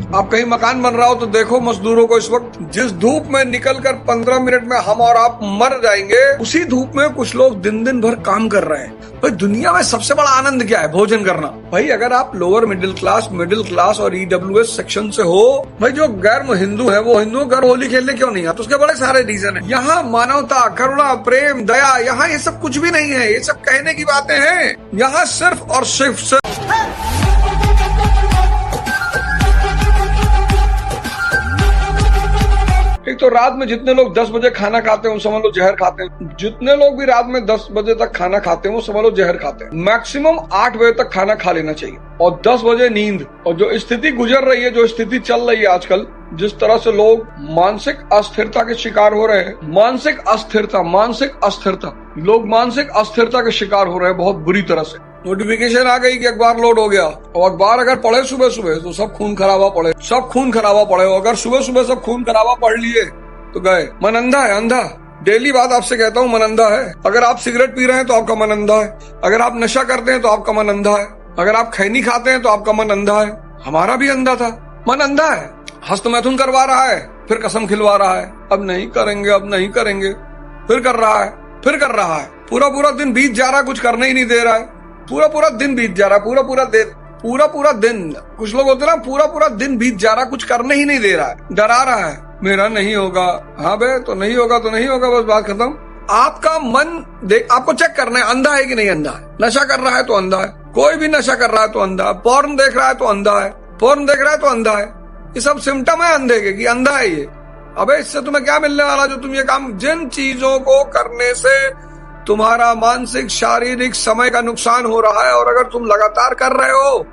आप कहीं मकान बन रहा हो तो देखो मजदूरों को इस वक्त जिस धूप में निकलकर 15 मिनट में हम और आप मर जाएंगे, उसी धूप में कुछ लोग दिन दिन भर काम कर रहे हैं। भाई दुनिया में सबसे बड़ा आनंद क्या है? भोजन करना। भाई अगर आप लोअर मिडिल क्लास और EWS सेक्शन से हो, भाई जो गैर हिंदू है वो हिंदू घर होली खेलने क्यों नहीं आते? उसके बड़े सारे रीजन है। यहाँ मानवता, करुणा, प्रेम, दया, यहाँ ये सब कुछ भी नहीं है। ये सब कहने की बातें हैं। यहाँ सिर्फ और सिर्फ एक तो रात में जितने लोग 10 बजे खाना खाते हैं वो समझ लो जहर खाते हैं। जितने लोग भी रात में 10 बजे तक खाना खाते हैं वो समझ लो जहर खाते हैं। मैक्सिमम 8 बजे तक खाना खा लेना चाहिए और 10 बजे नींद। और जो स्थिति गुजर रही है, जो स्थिति चल रही है आजकल, जिस तरह से लोग मानसिक अस्थिरता के शिकार हो रहे हैं, मानसिक अस्थिरता, लोग मानसिक अस्थिरता के शिकार हो रहे हैं बहुत बुरी तरह से। नोटिफिकेशन आ गई कि अखबार लोड हो गया, और अखबार अगर पढ़े सुबह सुबह तो सब खून खराबा पढ़े। अगर सुबह सुबह सब खून खराबा पढ़ लिए तो गए। मन अंधा है, अंधा। डेली बात आपसे कहता हूँ, मन अंधा है। अगर आप सिगरेट पी रहे हैं तो आपका मन अंधा है। अगर आप नशा करते हैं तो आपका मन अंधा है। अगर आप खैनी खाते हैं तो आपका मन अंधा है। हमारा भी अंधा था, मन अंधा है। हस्तमैथुन करवा रहा है, फिर कसम खिलवा रहा है, अब नहीं करेंगे, फिर कर रहा है। पूरा दिन बीत जा रहा है, कुछ करने ही नहीं दे रहा है। पूरा दिन बीत जा रहा है, पूरा दिन। कुछ लोग होते ना, पूरा दिन बीत जा रहा है, कुछ करने ही नहीं दे रहा है, डरा रहा है, मेरा नहीं होगा। हाँ बे, तो नहीं होगा, बस बात खत्म। आपका मन आपको चेक करना है, अंधा है कि नहीं अंधा है। नशा कर रहा है तो अंधा है, कोई भी नशा कर रहा है तो अंधा है, पोर्न देख रहा है तो अंधा है, ये सब सिम्टम है अंधे के कि अंधा है ये। अबे इससे तुम्हें क्या मिलने वाला जो तुम ये काम, जिन चीजों को करने से तुम्हारा मानसिक शारीरिक समय का नुकसान हो रहा है, और अगर तुम लगातार कर रहे हो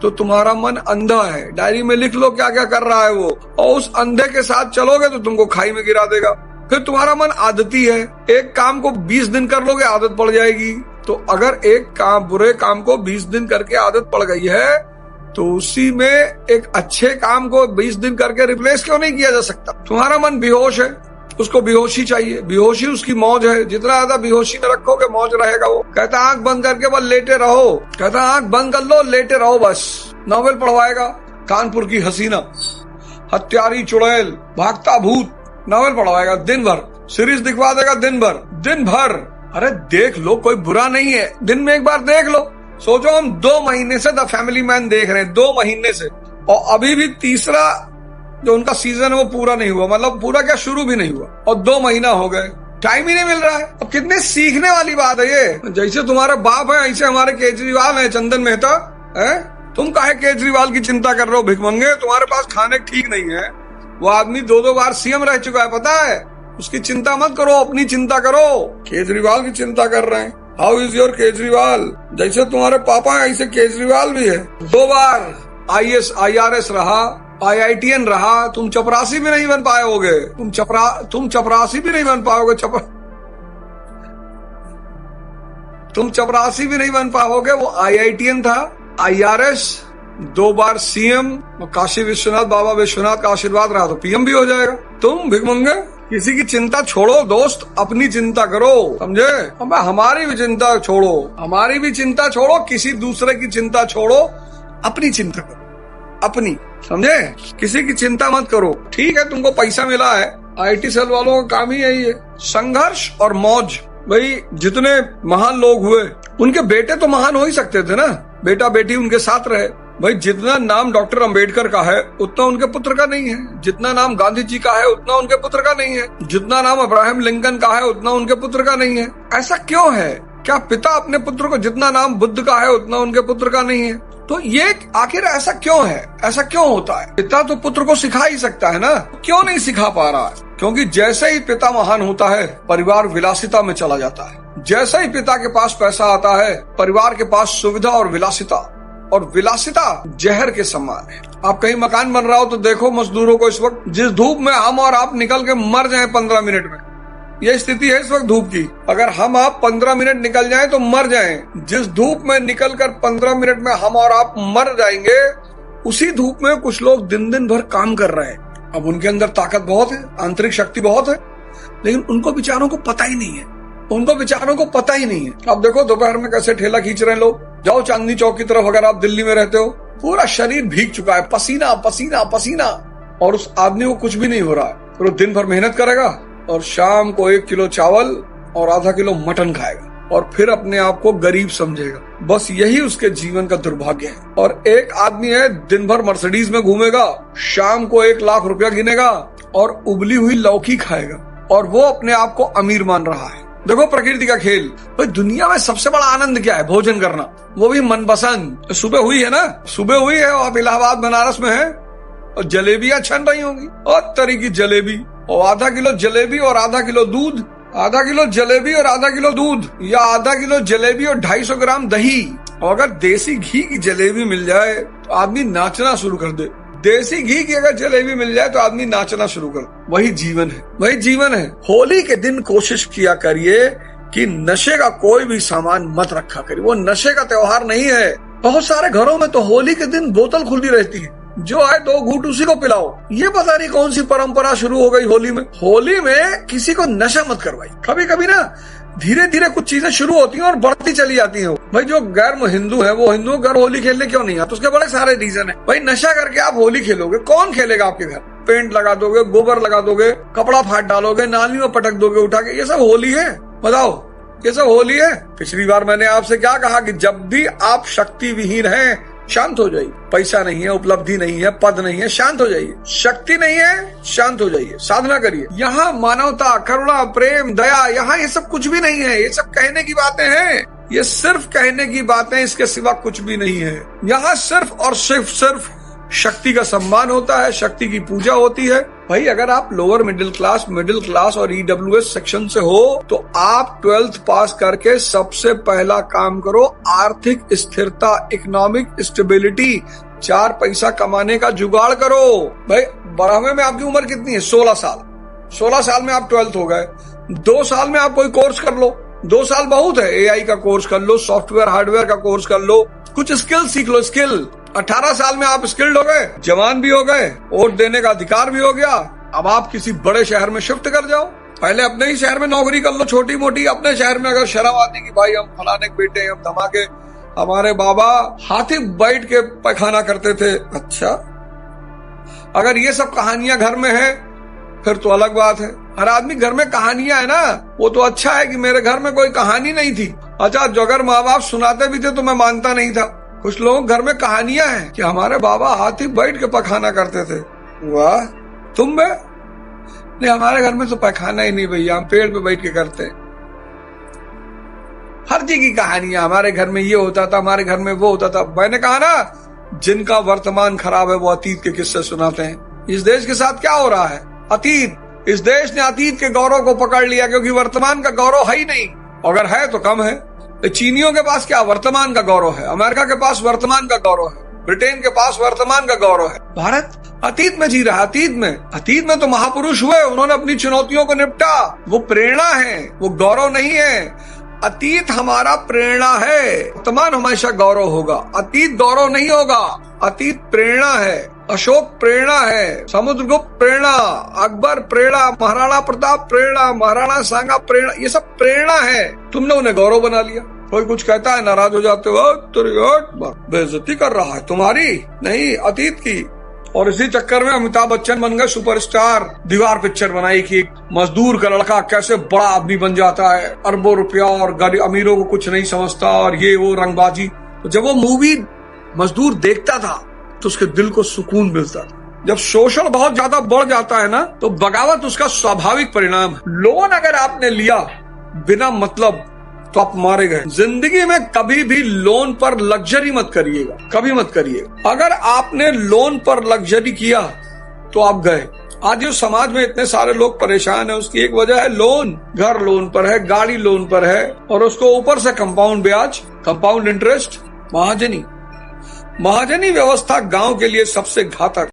तो तुम्हारा मन अंधा है। डायरी में लिख लो क्या क्या कर रहा है वो, और उस अंधे के साथ चलोगे तो तुमको खाई में गिरा देगा। फिर तुम्हारा मन आदती है, एक काम को 20 दिन कर लोगे आदत पड़ जाएगी। तो अगर एक काम, बुरे काम को 20 दिन करके आदत पड़ गई है, तो उसी में एक अच्छे काम को 20 दिन करके रिप्लेस क्यों नहीं किया जा सकता? तुम्हारा मन बेहोश है, उसको बेहोशी चाहिए, बेहोशी उसकी मौज है। जितना ज्यादा बेहोशी में रखोगे मौज रहेगा वो। कहता आंख बंद करके बस लेटे रहो, कहता आंख बंद कर लो, लेटे रहो बस। नॉवेल पढ़वाएगा, कानपुर की हसीना, हत्यारी चुड़ैल, भागता भूत, नॉवेल पढ़वाएगा दिन भर, सीरीज दिखवा देगा दिन भर। अरे देख लो, कोई बुरा नहीं है, दिन में एक बार देख लो। सोचो हम 2 महीने से द फैमिली मैन देख रहे हैं, 2 महीने से, और अभी भी तीसरा जो उनका सीजन है वो पूरा नहीं हुआ, मतलब पूरा क्या, शुरू भी नहीं हुआ, और 2 महीना हो गए, टाइम ही नहीं मिल रहा है। अब कितने सीखने वाली बात है ये। जैसे तुम्हारे बाप है ऐसे हमारे केजरीवाल है, चंदन मेहता है। तुम काहे केजरीवाल की चिंता कर रहे हो भिखमंगे? तुम्हारे पास खाने ठीक नहीं है। वो आदमी 2 बार CM रह चुका है, पता है। उसकी चिंता मत करो, अपनी चिंता करो। केजरीवाल की चिंता कर रहे हैं। How is your Kejriwal? जैसे तुम्हारे पापा है ऐसे केजरीवाल भी है। 2 बार IAS IRS रहा, IITN रहा। तुम चपरासी भी नहीं बन पाओगे, तुम चपरासी भी नहीं बन पाओगे, तुम चपरासी भी नहीं बन पाओगे। वो IITN था, IRS, 2 बार CM, काशी विश्वनाथ, बाबा विश्वनाथ का आशीर्वाद रहा तो PM भी हो जाएगा। तुम भिखमंगे किसी की चिंता छोड़ो दोस्त, अपनी चिंता करो, समझे? हमारी भी चिंता छोड़ो, किसी दूसरे की चिंता छोड़ो, अपनी चिंता करो, अपनी, समझे? किसी की चिंता मत करो। ठीक है, तुमको पैसा मिला है, IT सेल वालों का काम ही यही है, संघर्ष और मौज। भाई जितने महान लोग हुए, उनके बेटे तो महान हो ही सकते थे ना, बेटा बेटी उनके साथ रहे। भाई जितना नाम डॉक्टर अंबेडकर का है उतना उनके पुत्र का नहीं है, जितना नाम गांधी जी का है उतना उनके पुत्र का नहीं है, जितना नाम अब्राहम लिंकन का है उतना उनके पुत्र का नहीं है। ऐसा क्यों है? क्या पिता अपने पुत्र को, जितना नाम बुद्ध का है उतना उनके पुत्र का नहीं है? तो ये आखिर ऐसा क्यों है? ऐसा क्यों होता है? पिता तो पुत्र को सिखा ही सकता है ना, क्यों नहीं सिखा पा रहा है? क्योंकि जैसे ही पिता महान होता है, परिवार विलासिता में चला जाता है। जैसे ही पिता के पास पैसा आता है, परिवार के पास सुविधा और विलासिता जहर के समान है। आप कहीं मकान बन रहा हो तो देखो मजदूरों को इस वक्त, जिस धूप में हम और आप निकल के मर जाएं 15 मिनट में, ये स्थिति है इस वक्त धूप की। अगर हम आप 15 मिनट निकल जाएं तो मर जाएं। जिस धूप में निकलकर 15 मिनट में हम और आप मर जाएंगे, उसी धूप में कुछ लोग दिन भर काम कर रहे हैं। अब उनके अंदर ताकत बहुत है, आंतरिक शक्ति बहुत है, लेकिन उनको बेचारों को पता ही नहीं है। अब देखो दोपहर में कैसे ठेला खींच रहे हैं लोग। जाओ चांदनी चौक की तरफ, अगर आप दिल्ली में रहते हो पूरा शरीर भीग चुका है, पसीना पसीना पसीना, और उस आदमी को कुछ भी नहीं हो रहा है। फिर वो दिन भर मेहनत करेगा और शाम को 1 किलो चावल और आधा किलो मटन खाएगा और फिर अपने आप को गरीब समझेगा। बस यही उसके जीवन का दुर्भाग्य है। और एक आदमी है, दिन भर मर्सिडीज में घूमेगा, शाम को 1 लाख रुपया गिनेगा और उबली हुई लौकी खाएगा और वो अपने आप को अमीर मान रहा है। देखो प्रकृति का खेल। भाई दुनिया में सबसे बड़ा आनंद क्या है? भोजन करना, वो भी मनपसंद। सुबह हुई है ना, सुबह हुई है, आप इलाहाबाद बनारस में है और जलेबियां छन रही होंगी और तरी की जलेबी, और आधा किलो जलेबी और आधा किलो दूध, आधा किलो जलेबी और आधा किलो दूध, या आधा किलो जलेबी और 250 ग्राम दही। और अगर देसी घी की जलेबी मिल जाए तो आदमी नाचना शुरू कर दे। देसी घी की अगर जलेबी मिल जाए तो आदमी नाचना शुरू कर। वही जीवन है, वही जीवन है। होली के दिन कोशिश किया करिए कि नशे का कोई भी सामान मत रखा करिए। वो नशे का त्योहार नहीं है। बहुत सारे घरों में तो होली के दिन बोतल खुली रहती है, जो आए 2 घूंट उसी को पिलाओ। ये पता नहीं कौन सी परंपरा शुरू हो गई होली में। होली में किसी को नशा मत करवाई। कभी कभी ना धीरे धीरे कुछ चीजें शुरू होती हैं और बढ़ती चली जाती हैं। भाई जो गैर हिंदू है वो हिंदू घर होली खेलने क्यों नहीं आता? उसके बड़े सारे रीजन है। भाई नशा करके आप होली खेलोगे, कौन खेलेगा आपके घर? पेंट लगा दोगे, गोबर लगा दोगे, कपड़ा फाड़ डालोगे, नाली में पटक दोगे उठा के, ये सब होली है? बताओ, ये सब होली है? पिछली बार मैंने आपसे क्या कहा कि जब भी आप शक्ति विहीन हैं, शांत हो जाइए। पैसा नहीं है, उपलब्धि नहीं है, पद नहीं है, शांत हो जाइए। शक्ति नहीं है, शांत हो जाइए, साधना करिए। यहाँ मानवता, करुणा, प्रेम, दया, यहाँ ये सब कुछ भी नहीं है। ये सब कहने की बातें हैं, ये सिर्फ कहने की बातें, इसके सिवा कुछ भी नहीं है। यहाँ सिर्फ और सिर्फ शक्ति का सम्मान होता है, शक्ति की पूजा होती है। भाई अगर आप लोअर मिडिल क्लास और EWS सेक्शन से हो तो आप 12th पास करके सबसे पहला काम करो आर्थिक स्थिरता, इकोनॉमिक स्टेबिलिटी, 4 पैसा कमाने का जुगाड़ करो। भाई 12वें में आपकी उम्र कितनी है? 16 साल। 16 साल में आप 12th हो गए। 2 साल में आप कोई कोर्स कर लो। 2 साल बहुत है। AI का कोर्स कर लो, सॉफ्टवेयर हार्डवेयर का कोर्स कर लो, कुछ स्किल सीख लो। स्किल 18 साल में आप स्किल्ड हो गए, जवान भी हो गए, वोट देने का अधिकार भी हो गया। अब आप किसी बड़े शहर में शिफ्ट कर जाओ। पहले अपने ही शहर में नौकरी कर लो, छोटी मोटी। अपने शहर में अगर शर्म आती कि भाई हम फलाने के बेटे, हम धमाके, हमारे बाबा हाथी बैठ के पैखाना करते थे। अच्छा, अगर ये सब कहानियां घर में है फिर तो अलग बात है। हर आदमी घर में कहानियां है ना, वो तो अच्छा है कि मेरे घर में कोई कहानी नहीं थी। अच्छा, जो अगर माँ बाप सुनाते भी थे तो मैं मानता नहीं था। कुछ लोगों घर में कहानियां हैं कि हमारे बाबा हाथी बैठ के पखाना करते थे। वाह, तुम में नहीं, हमारे घर में तो पैखाना ही नहीं भैया, हम पेड़ पे बैठ के करते। हर चीज की कहानियां, हमारे घर में ये होता था, हमारे घर में वो होता था। मैंने कहा ना, जिनका वर्तमान खराब है वो अतीत के किस्से सुनाते हैं। इस देश के साथ क्या हो रहा है? अतीत। इस देश ने अतीत के गौरव को पकड़ लिया क्योंकि वर्तमान का गौरव है ही नहीं। अगर है तो कम है। चीनियों के पास क्या वर्तमान का गौरव है? अमेरिका के पास वर्तमान का गौरव है, ब्रिटेन के पास वर्तमान का गौरव है। भारत अतीत में जी रहा है। अतीत में तो महापुरुष हुए, उन्होंने अपनी चुनौतियों को निपटा। वो प्रेरणा है, वो गौरव नहीं है। अतीत हमारा प्रेरणा है, वर्तमान हमेशा गौरव होगा। अतीत गौरव नहीं होगा, अतीत प्रेरणा है। अशोक प्रेरणा है, समुद्रगुप्त प्रेरणा, अकबर प्रेरणा, महाराणा प्रताप प्रेरणा, महाराणा सांगा प्रेरणा, ये सब प्रेरणा है। तुमने उन्हें गौरव बना लिया। कोई कुछ कहता है नाराज हो जाते हो, बेइज्जती कर रहा है तुम्हारी, नहीं अतीत की। और इसी चक्कर में अमिताभ बच्चन बन गए सुपरस्टार। दीवार पिक्चर बनाई कि मजदूर का लड़का कैसे बड़ा आदमी बन जाता है, अरबों रुपया, और गरीब अमीरों को कुछ नहीं समझता, और ये वो रंगबाजी। तो जब वो मूवी मजदूर देखता था तो उसके दिल को सुकून मिलता था। जब शोषण बहुत ज्यादा बढ़ जाता है ना, तो बगावत उसका स्वाभाविक परिणाम है। लोन अगर आपने लिया बिना मतलब तो आप मारे गए। जिंदगी में कभी भी लोन पर लग्जरी मत करिएगा, कभी मत करिएगा। अगर आपने लोन पर लग्जरी किया तो आप गए। आज जो समाज में इतने सारे लोग परेशान है, उसकी एक वजह है लोन। घर लोन पर है, गाड़ी लोन पर है, और उसको ऊपर से कंपाउंड ब्याज, कंपाउंड इंटरेस्ट। महाजनी व्यवस्था गांव के लिए सबसे घातक।